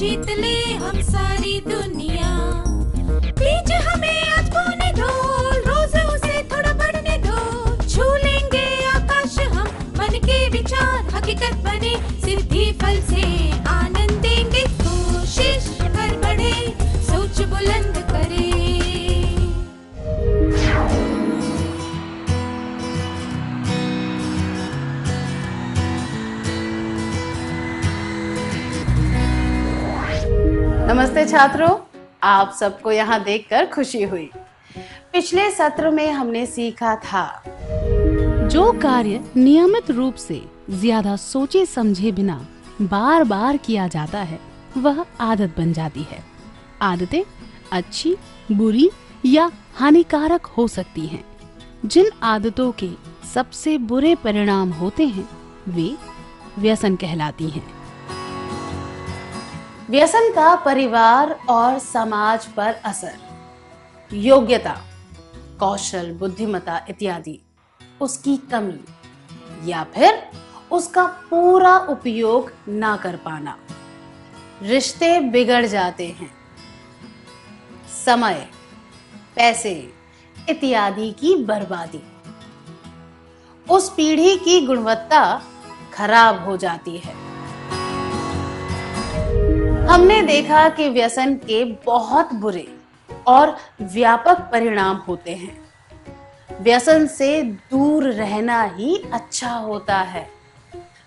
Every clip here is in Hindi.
जीत ले हम सारी दुनिया। बीच हमें आज बोने दो, रोज उसे थोड़ा बढ़ने दो। छू लेंगे आकाश हम, मन के विचार हकीकत बने। सिद्धि फल से आनंद देंगे, कोशिश कर बढ़े, सोच बुलंद करे। नमस्ते छात्रों, आप सबको यहाँ देखकर खुशी हुई। पिछले सत्र में हमने सीखा था जो कार्य नियमित रूप से ज्यादा सोचे समझे बिना बार बार किया जाता है वह आदत बन जाती है। आदतें अच्छी, बुरी या हानिकारक हो सकती हैं। जिन आदतों के सबसे बुरे परिणाम होते हैं वे व्यसन कहलाती हैं। व्यसन का परिवार और समाज पर असर, योग्यता, कौशल, बुद्धिमत्ता इत्यादि, उसकी कमी या फिर उसका पूरा उपयोग ना कर पाना, रिश्ते बिगड़ जाते हैं, समय, पैसे इत्यादि की बर्बादी, उस पीढ़ी की गुणवत्ता खराब हो जाती है। हमने देखा कि व्यसन के बहुत बुरे और व्यापक परिणाम होते हैं। व्यसन से दूर रहना ही अच्छा होता है।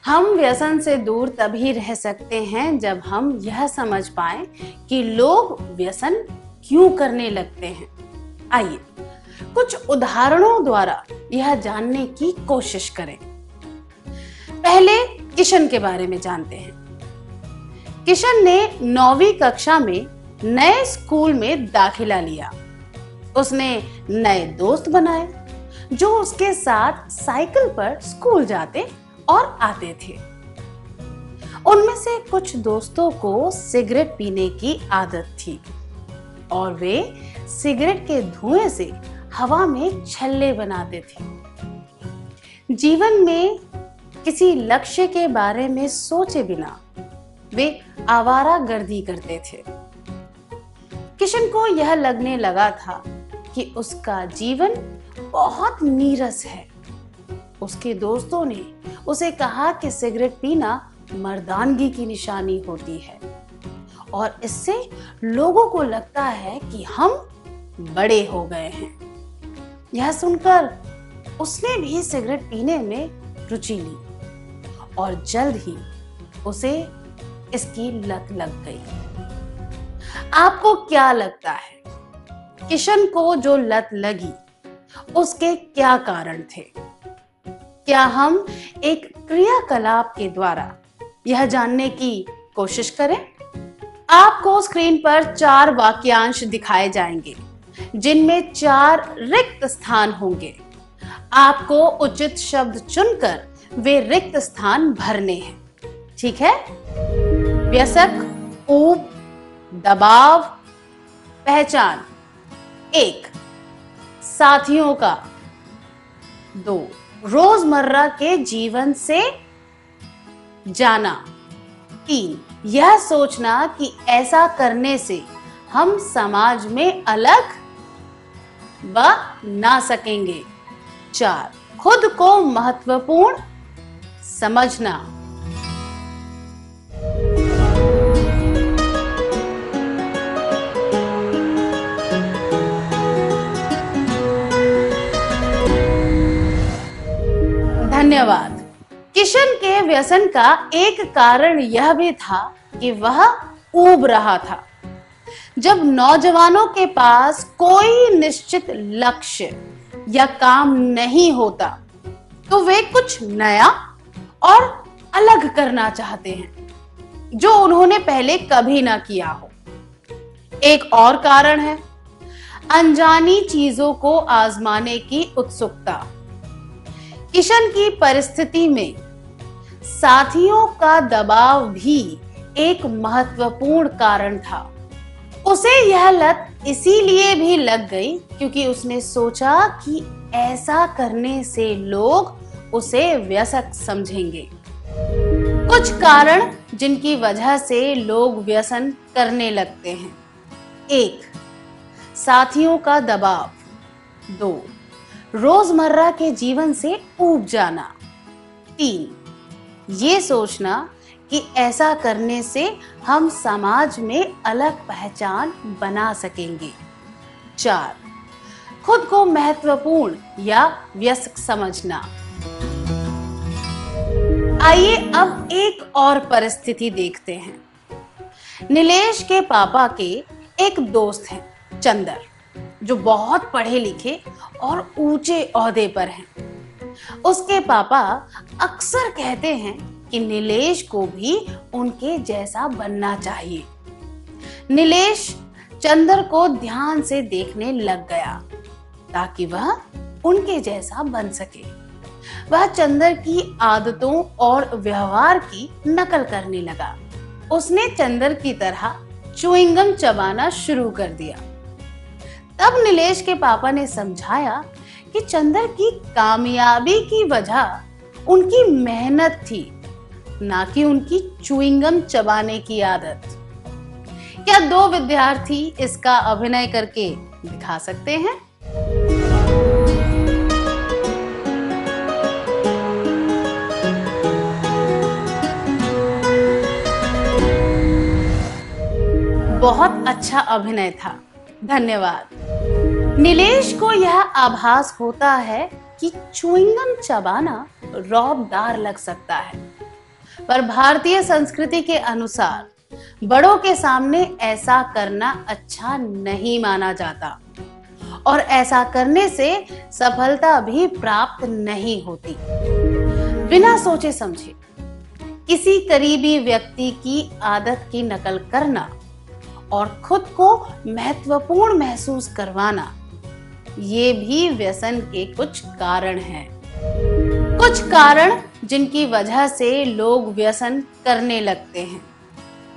हम व्यसन से दूर तभी रह सकते हैं जब हम यह समझ पाएं कि लोग व्यसन क्यों करने लगते हैं। आइए कुछ उदाहरणों द्वारा यह जानने की कोशिश करें। पहले किशन के बारे में जानते हैं। किशन ने 9वीं कक्षा में नए स्कूल में दाखिला लिया। उसने नए दोस्त बनाए जो उसके साथ साइकिल पर स्कूल जाते और आते थे। उनमें से कुछ दोस्तों को सिगरेट पीने की आदत थी और वे सिगरेट के धुएं से हवा में छल्ले बनाते थे। जीवन में किसी लक्ष्य के बारे में सोचे बिना वे आवारागर्दी करते थे। किशन को यह लगने लगा था कि उसका जीवन बहुत नीरस है। उसके दोस्तों ने उसे कहा कि सिगरेट पीना मर्दानगी की निशानी होती है और इससे लोगों को लगता है कि हम बड़े हो गए हैं। यह सुनकर उसने भी सिगरेट पीने में रुचि ली और जल्द ही उसे इसकी लत लग गई। आपको क्या लगता है किशन को जो लत लगी उसके क्या कारण थे? क्या हम एक क्रियाकलाप के द्वारा यह जानने की कोशिश करें? आपको स्क्रीन पर 4 वाक्यांश दिखाए जाएंगे जिनमें 4 रिक्त स्थान होंगे। आपको उचित शब्द चुनकर वे रिक्त स्थान भरने हैं। ठीक है? व्यसक, ऊब, दबाव, पहचान। 1, साथियों का। 2, रोजमर्रा के जीवन से जाना। 3, यह सोचना कि ऐसा करने से हम समाज में अलग व ना सकेंगे। 4, खुद को महत्वपूर्ण समझना। धन्यवाद। किशन के व्यसन का एक कारण यह भी था कि वह ऊब रहा था। जब नौजवानों के पास कोई निश्चित लक्ष्य या काम नहीं होता तो वे कुछ नया और अलग करना चाहते हैं जो उन्होंने पहले कभी ना किया हो। एक और कारण है अनजानी चीजों को आजमाने की उत्सुकता। किशन की परिस्थिति में साथियों का दबाव भी एक महत्वपूर्ण कारण था। उसे यह लत इसीलिए भी लग गई क्योंकि उसने सोचा कि ऐसा करने से लोग उसे व्यसक समझेंगे। कुछ कारण जिनकी वजह से लोग व्यसन करने लगते हैं। 1. साथियों का दबाव। 2. रोजमर्रा के जीवन से ऊब जाना। 3. ये सोचना कि ऐसा करने से हम समाज में अलग पहचान बना सकेंगे। 4. खुद को महत्वपूर्ण या व्यस्क समझना। आइए अब एक और परिस्थिति देखते हैं। नीलेश के पापा के एक दोस्त हैं चंदर, जो बहुत पढ़े लिखे और ऊंचे ओहदे पर हैं। उसके पापा अक्सर कहते हैं कि नीलेश को भी उनके जैसा बनना चाहिए। नीलेश चंदर को ध्यान से देखने लग गया ताकि वह उनके जैसा बन सके। वह चंदर की आदतों और व्यवहार की नकल करने लगा। उसने चंदर की तरह च्युइंगम चबाना शुरू कर दिया। तब नीलेश के पापा ने समझाया कि चंदर की कामयाबी की वजह उनकी मेहनत थी, ना कि उनकी च्युइंगम चबाने की आदत। क्या 2 विद्यार्थी इसका अभिनय करके दिखा सकते हैं? बहुत अच्छा अभिनय था, धन्यवाद। नीलेश को यह आभास होता है कि च्युइंगम चबाना रौबदार लग सकता है, पर भारतीय संस्कृति के अनुसार बड़ों के सामने ऐसा करना अच्छा नहीं माना जाता और ऐसा करने से सफलता भी प्राप्त नहीं होती। बिना सोचे समझे किसी करीबी व्यक्ति की आदत की नकल करना और खुद को महत्वपूर्ण महसूस करवाना, ये भी व्यसन के कुछ कारण हैं। कुछ कारण जिनकी वजह से लोग व्यसन करने लगते हैं।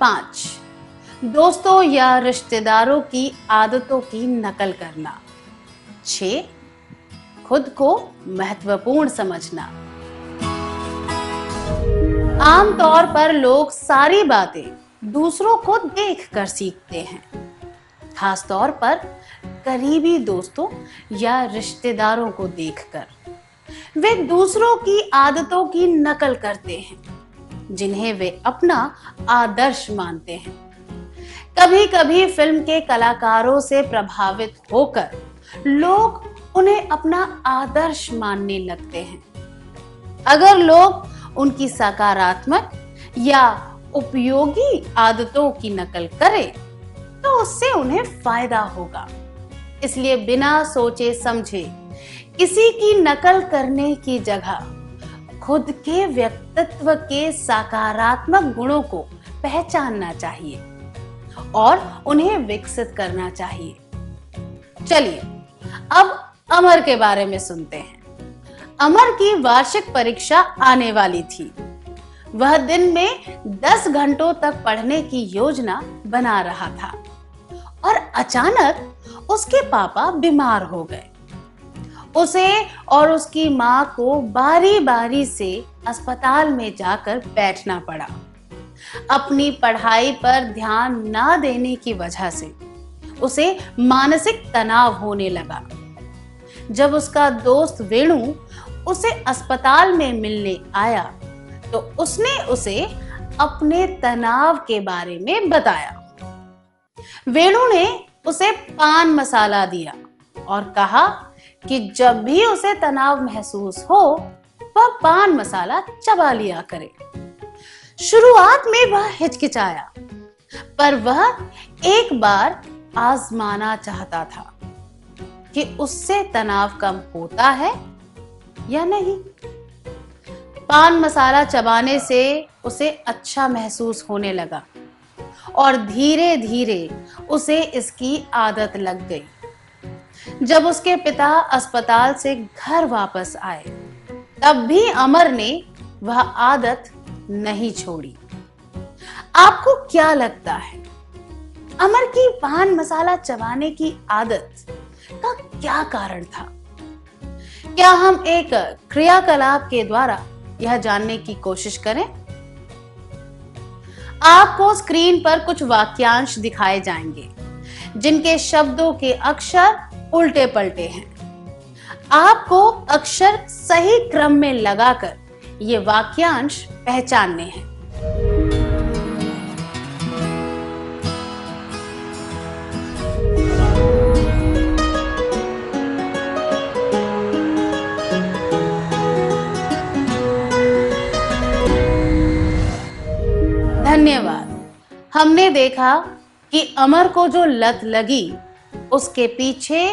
5. दोस्तों या रिश्तेदारों की आदतों की नकल करना। 6. खुद को महत्वपूर्ण समझना। आमतौर पर लोग सारी बातें दूसरों को देखकर सीखते हैं, खास तौर पर करीबी दोस्तों या रिश्तेदारों को देखकर। वे दूसरों की आदतों की नकल करते हैं, जिन्हें वे अपना आदर्श मानते हैं। कभी कभी फिल्म के कलाकारों से प्रभावित होकर लोग उन्हें अपना आदर्श मानने लगते हैं। अगर लोग उनकी सकारात्मक या उपयोगी आदतों की नकल करें, तो उससे उन्हें फायदा होगा। इसलिए बिना सोचे समझे किसी की नकल करने की जगह खुद के व्यक्तित्व के सकारात्मक गुणों को पहचानना चाहिए और उन्हें विकसित करना चाहिए। चलिए अब अमर के बारे में सुनते हैं। अमर की वार्षिक परीक्षा आने वाली थी। वह दिन में 10 घंटों तक पढ़ने की योजना बना रहा था और अचानक उसके पापा बीमार हो गए। उसे और उसकी मां को बारी बारी से अस्पताल में जाकर बैठना पड़ा। अपनी पढ़ाई पर ध्यान ना देने की वजह से उसे मानसिक तनाव होने लगा। जब उसका दोस्त वेणु उसे अस्पताल में मिलने आया, तो उसने उसे अपने तनाव के बारे में बताया। वेणु ने उसे पान मसाला दिया और कहा कि जब भी उसे तनाव महसूस हो, वह पान मसाला चबा लिया करे। शुरुआत में वह हिचकिचाया, पर वह एक बार आजमाना चाहता था कि उससे तनाव कम होता है या नहीं। पान मसाला चबाने से उसे अच्छा महसूस होने लगा और धीरे धीरे उसे इसकी आदत लग गई। जब उसके पिता अस्पताल से घर वापस आए, तब भी अमर ने वह आदत नहीं छोड़ी। आपको क्या लगता है, अमर की पान मसाला चबाने की आदत का क्या कारण था? क्या हम एक क्रियाकलाप के द्वारा यह जानने की कोशिश करें? आपको स्क्रीन पर कुछ वाक्यांश दिखाए जाएंगे जिनके शब्दों के अक्षर उल्टे पलटे हैं। आपको अक्षर सही क्रम में लगाकर ये वाक्यांश पहचानने हैं। धन्यवाद। हमने देखा कि अमर को जो लत लगी उसके पीछे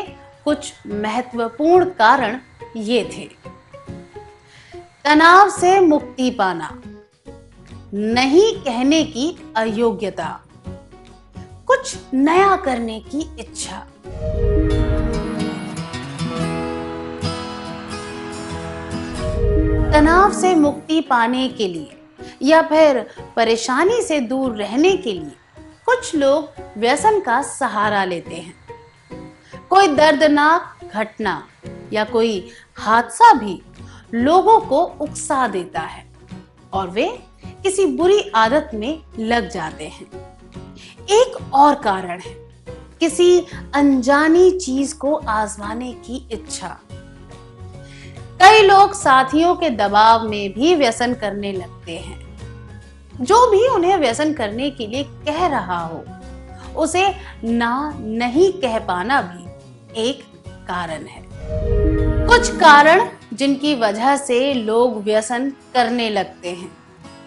कुछ महत्वपूर्ण कारण ये थे। तनाव से मुक्ति पाना, नहीं कहने की अयोग्यता, कुछ नया करने की इच्छा। तनाव से मुक्ति पाने के लिए या फिर परेशानी से दूर रहने के लिए कुछ लोग व्यसन का सहारा लेते हैं। कोई दर्दनाक घटना या कोई हादसा भी लोगों को उकसा देता है और वे किसी बुरी आदत में लग जाते हैं। एक और कारण है किसी अनजानी चीज को आजमाने की इच्छा। कई लोग साथियों के दबाव में भी व्यसन करने लगते हैं। जो भी उन्हें व्यसन करने के लिए कह रहा हो, उसे ना नहीं कह पाना भी एक कारण है। कुछ कारण जिनकी वजह से लोग व्यसन करने लगते हैं।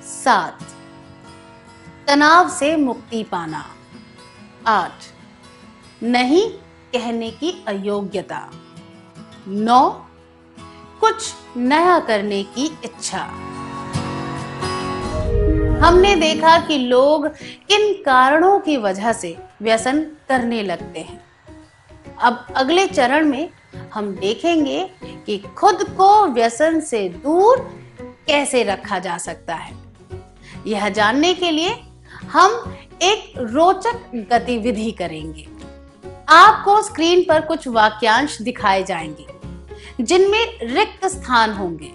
7. तनाव से मुक्ति पाना। 8. नहीं कहने की अयोग्यता। 9. कुछ नया करने की इच्छा। हमने देखा कि लोग किन कारणों की वजह से व्यसन करने लगते हैं। अब अगले चरण में हम देखेंगे कि खुद को व्यसन से दूर कैसे रखा जा सकता है। यह जानने के लिए हम एक रोचक गतिविधि करेंगे। आपको स्क्रीन पर कुछ वाक्यांश दिखाए जाएंगे जिनमें रिक्त स्थान होंगे।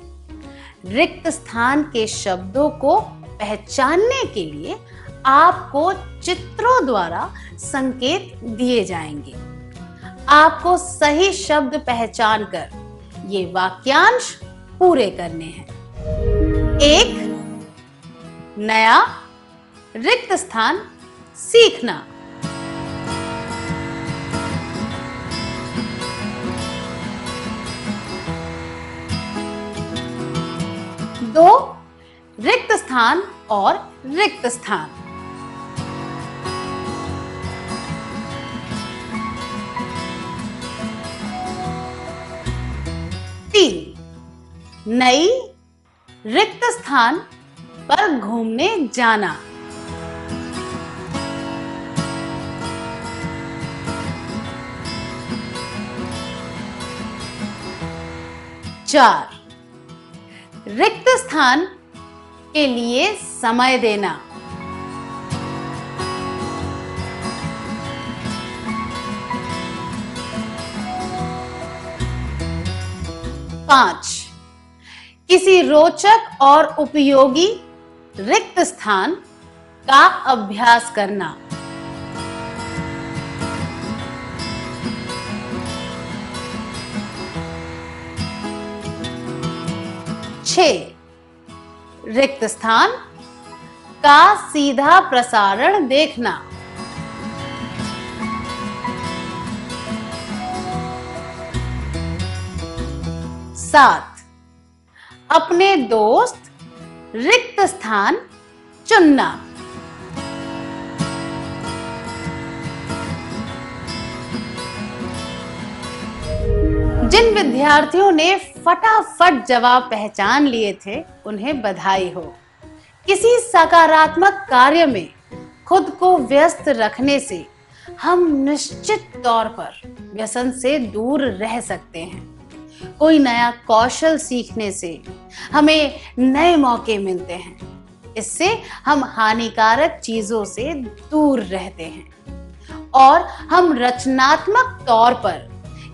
रिक्त स्थान के शब्दों को पहचानने के लिए आपको चित्रों द्वारा संकेत दिए जाएंगे। आपको सही शब्द पहचान कर ये वाक्यांश पूरे करने हैं। 1. नया, रिक्त स्थान, सीखना। 2. रिक्त स्थान और रिक्त स्थान। 3. नई, रिक्त स्थान पर घूमने जाना। 4. रिक्त स्थान के लिए समय देना। 5. किसी रोचक और उपयोगी रिक्त स्थान का अभ्यास करना। 6. रिक्त स्थान का सीधा प्रसारण देखना। 7. अपने दोस्त रिक्त स्थान चुनना। जिन विद्यार्थियों ने फटाफट जवाब पहचान लिए थे उन्हें बधाई हो। किसी सकारात्मक कार्य में खुद को व्यस्त रखने से हम निश्चित तौर पर व्यसन से दूर रह सकते हैं। कोई नया कौशल सीखने से हमें नए मौके मिलते हैं। इससे हम हानिकारक चीजों से दूर रहते हैं और हम रचनात्मक तौर पर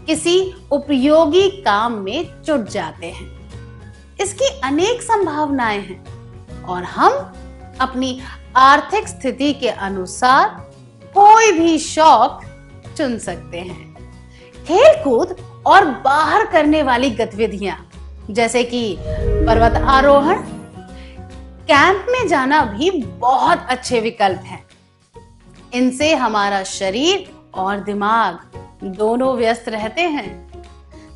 किसी उपयोगी काम में जुट जाते हैं। इसकी अनेक संभावनाएं हैं और हम अपनी आर्थिक स्थिति के अनुसार कोई भी शौक चुन सकते हैं। खेल कूद और बाहर करने वाली गतिविधियां जैसे कि पर्वत आरोहण, कैंप में जाना भी बहुत अच्छे विकल्प हैं। इनसे हमारा शरीर और दिमाग दोनों व्यस्त रहते हैं।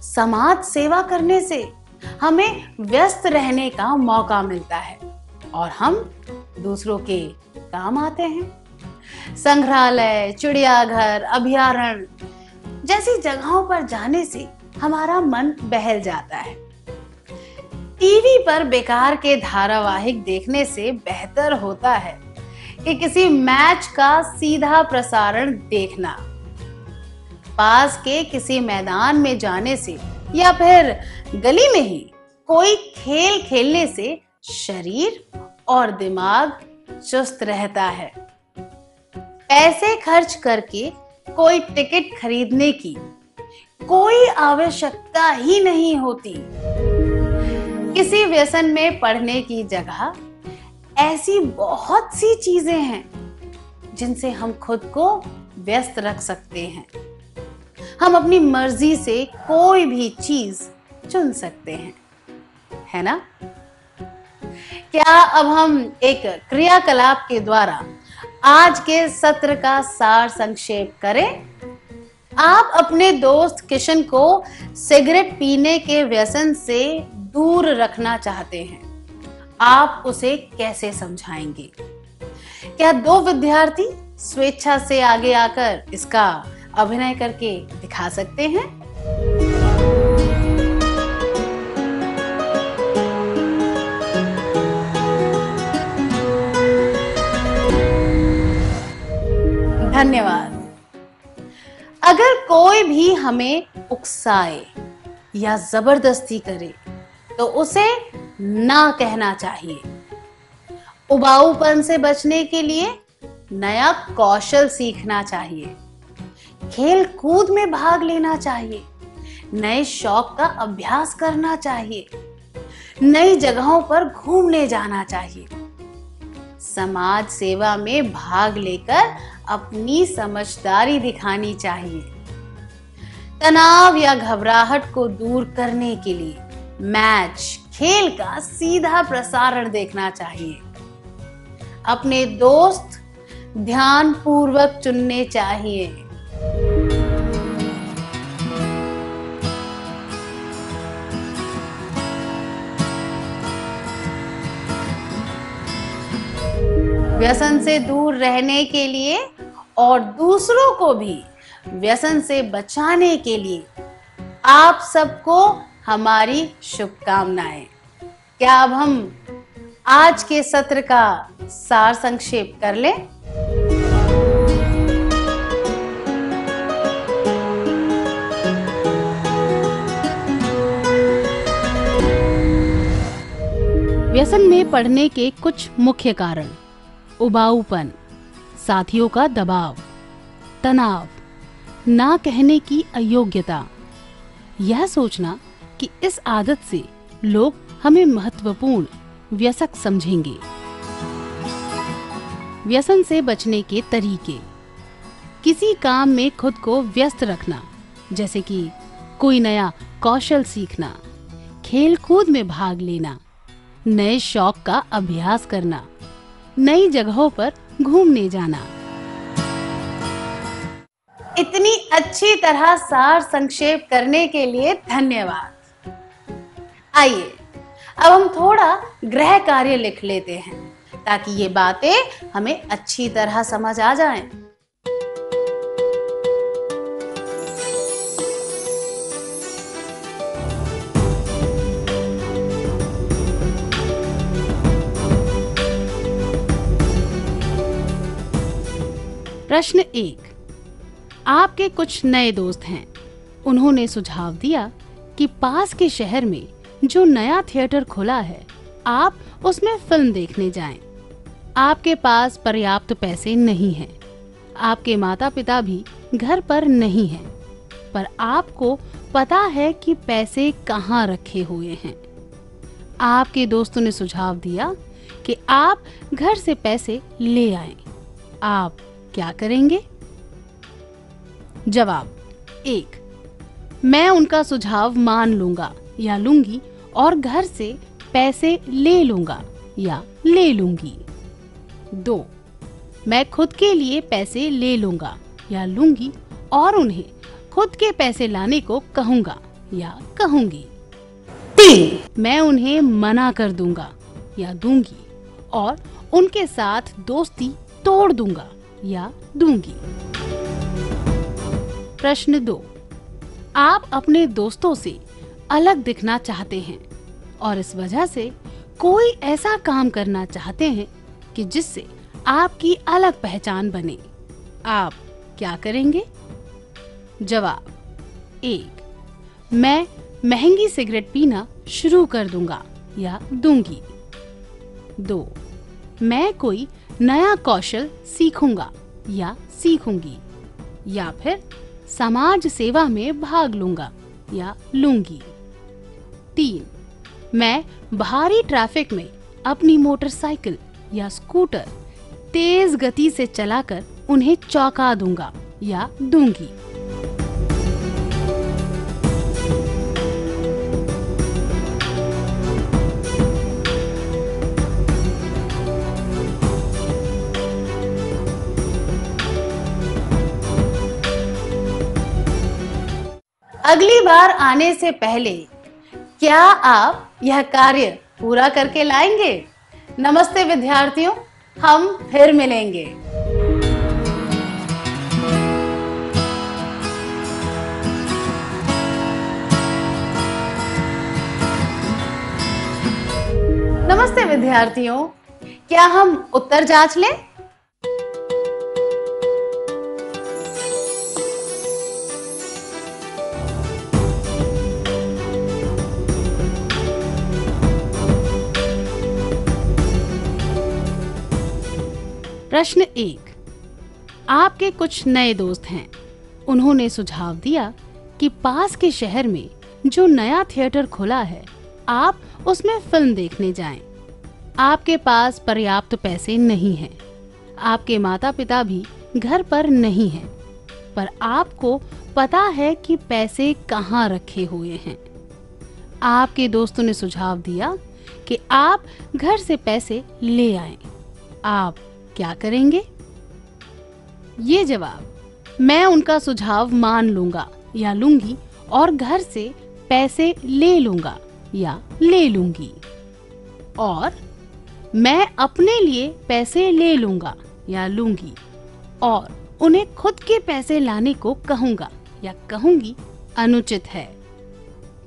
समाज सेवा करने से हमें व्यस्त रहने का मौका मिलता है और हम दूसरों के काम आते हैं। संग्रहालय, चिड़ियाघर, अभयारण्य जैसी जगहों पर जाने से हमारा मन बहल जाता है। टीवी पर बेकार के धारावाहिक देखने से बेहतर होता है कि किसी मैच का सीधा प्रसारण देखना। पास के किसी मैदान में जाने से या फिर गली में ही कोई खेल खेलने से शरीर और दिमाग चुस्त रहता है। पैसे खर्च करके कोई टिकट खरीदने की कोई आवश्यकता ही नहीं होती। किसी व्यसन में पड़ने की जगह ऐसी बहुत सी चीजें हैं जिनसे हम खुद को व्यस्त रख सकते हैं। हम अपनी मर्जी से कोई भी चीज चुन सकते हैं, है ना? क्या अब हम एक क्रियाकलाप के द्वारा आज के सत्र का सार संक्षेप करें? आप अपने दोस्त किशन को सिगरेट पीने के व्यसन से दूर रखना चाहते हैं। आप उसे कैसे समझाएंगे? क्या दो विद्यार्थी स्वेच्छा से आगे आकर इसका अभिनय करके दिखा सकते हैं? धन्यवाद। अगर कोई भी हमें उकसाए या जबरदस्ती करे तो उसे ना कहना चाहिए। उबाऊपन से बचने के लिए नया कौशल सीखना चाहिए। खेल कूद में भाग लेना चाहिए। नए शौक का अभ्यास करना चाहिए। नई जगहों पर घूमने जाना चाहिए। समाज सेवा में भाग लेकर अपनी समझदारी दिखानी चाहिए। तनाव या घबराहट को दूर करने के लिए मैच, खेल का सीधा प्रसारण देखना चाहिए। अपने दोस्त ध्यान पूर्वक चुनने चाहिए। व्यसन से दूर रहने के लिए और दूसरों को भी व्यसन से बचाने के लिए आप सबको हमारी शुभकामनाएं। क्या अब हम आज के सत्र का सार संक्षेप कर लें? व्यसन में पड़ने के कुछ मुख्य कारण: उबाऊपन, साथियों का दबाव, तनाव, ना कहने की अयोग्यता, यह सोचना कि इस आदत से लोग हमें महत्वपूर्ण व्यसक समझेंगे। व्यसन से बचने के तरीके: किसी काम में खुद को व्यस्त रखना, जैसे कि कोई नया कौशल सीखना, खेल कूद में भाग लेना, नए शौक का अभ्यास करना, नई जगहों पर घूमने जाना। इतनी अच्छी तरह सार संक्षेप करने के लिए धन्यवाद। आइए अब हम थोड़ा गृह कार्य लिख लेते हैं ताकि ये बातें हमें अच्छी तरह समझ आ जाएं। प्रश्न 1। आपके कुछ नए दोस्त हैं। उन्होंने सुझाव दिया कि पास के शहर में जो नया थिएटर खुला है, आप उसमें फिल्म देखने जाएं। आपके पास पर्याप्त पैसे नहीं हैं। आपके माता पिता भी घर पर नहीं हैं, पर आपको पता है कि पैसे कहाँ रखे हुए हैं। आपके दोस्तों ने सुझाव दिया कि आप घर से पैसे ले आएं, आप क्या करेंगे? जवाब 1, मैं उनका सुझाव मान लूंगा या लूंगी और घर से पैसे ले लूंगा या ले लूंगी। 2, मैं खुद के लिए पैसे ले लूंगा या लूंगी और उन्हें खुद के पैसे लाने को कहूंगा या कहूंगी। 3, मैं उन्हें मना कर दूंगा या दूंगी और उनके साथ दोस्ती तोड़ दूंगा या दूंगी। प्रश्न 2, आप अपने दोस्तों से अलग दिखना चाहते हैं और इस वजह से कोई ऐसा काम करना चाहते हैं कि जिससे आपकी अलग पहचान बने, आप क्या करेंगे? जवाब 1, मैं महंगी सिगरेट पीना शुरू कर दूंगा या दूंगी। 2, मैं कोई नया कौशल सीखूंगा या सीखूंगी या फिर समाज सेवा में भाग लूंगा या लूंगी। 3, मैं भारी ट्रैफिक में अपनी मोटरसाइकिल या स्कूटर तेज गति से चलाकर उन्हें चौंका दूंगा या दूंगी। अगली बार आने से पहले क्या आप यह कार्य पूरा करके लाएंगे? नमस्ते विद्यार्थियों, हम फिर मिलेंगे। नमस्ते विद्यार्थियों, क्या हम उत्तर जांच लें? प्रश्न 1, आपके कुछ नए दोस्त हैं। उन्होंने सुझाव दिया कि पास के शहर में जो नया थिएटर खुला है, आप उसमें फिल्म देखने जाएं। आपके पास पर्याप्त पैसे नहीं हैं। आपके माता पिता भी घर पर नहीं हैं, पर आपको पता है कि पैसे कहाँ रखे हुए हैं। आपके दोस्तों ने सुझाव दिया कि आप घर से पैसे ले आएं। आप क्या करेंगे? ये जवाब, मैं उनका सुझाव मान लूंगा या लूंगी और घर से पैसे ले लूंगा या ले लूंगी। और मैं अपने लिए पैसे ले लूंगा या लूंगी और उन्हें खुद के पैसे लाने को कहूंगा या कहूंगी अनुचित है,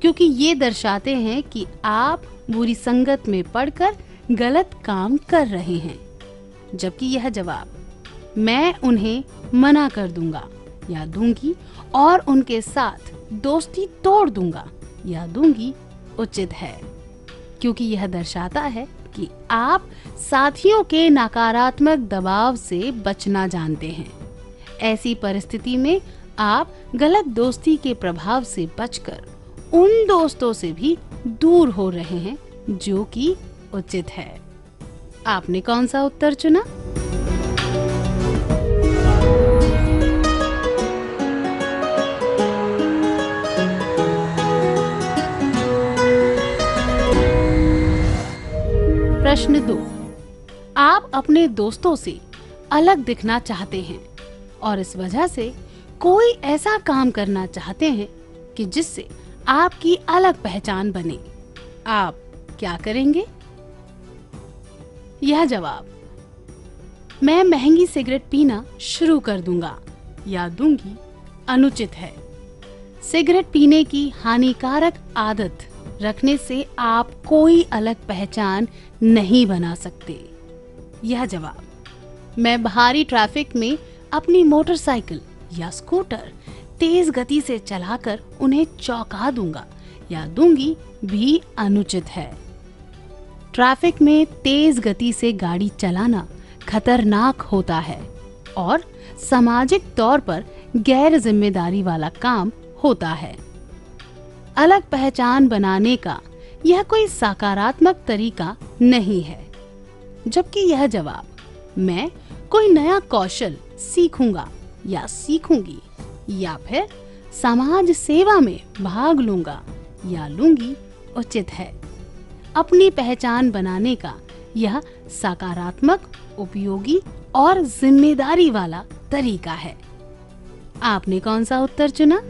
क्योंकि ये दर्शाते हैं कि आप बुरी संगत में पड़कर गलत काम कर रहे हैं। जबकि यह जवाब, मैं उन्हें मना कर दूंगा या दूंगी और उनके साथ दोस्ती तोड़ दूंगा या दूंगी, उचित है, क्योंकि यह दर्शाता है कि आप साथियों के नकारात्मक दबाव से बचना जानते हैं। ऐसी परिस्थिति में आप गलत दोस्ती के प्रभाव से बचकर उन दोस्तों से भी दूर हो रहे हैं, जो कि उचित है। आपने कौन सा उत्तर चुना? प्रश्न 2, आप अपने दोस्तों से अलग दिखना चाहते हैं और इस वजह से कोई ऐसा काम करना चाहते हैं कि जिससे आपकी अलग पहचान बने। आप क्या करेंगे? यह जवाब, मैं महंगी सिगरेट पीना शुरू कर दूंगा या दूंगी, अनुचित है। सिगरेट पीने की हानिकारक आदत रखने से आप कोई अलग पहचान नहीं बना सकते। यह जवाब, मैं भारी ट्रैफिक में अपनी मोटरसाइकिल या स्कूटर तेज गति से चलाकर उन्हें चौंका दूंगा या दूंगी, भी अनुचित है। ट्रैफिक में तेज गति से गाड़ी चलाना खतरनाक होता है और सामाजिक तौर पर गैर जिम्मेदारी वाला काम होता है। अलग पहचान बनाने का यह कोई सकारात्मक तरीका नहीं है। जबकि यह जवाब मैं कोई नया कौशल सीखूंगा या सीखूंगी या फिर समाज सेवा में भाग लूंगा या लूंगी उचित है। अपनी पहचान बनाने का यह सकारात्मक, उपयोगी और जिम्मेदारी वाला तरीका है। आपने कौन सा उत्तर चुना?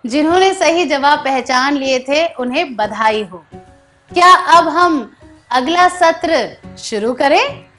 जिन्होंने सही जवाब पहचान लिए थे उन्हें बधाई हो। क्या अब हम अगला सत्र शुरू करें?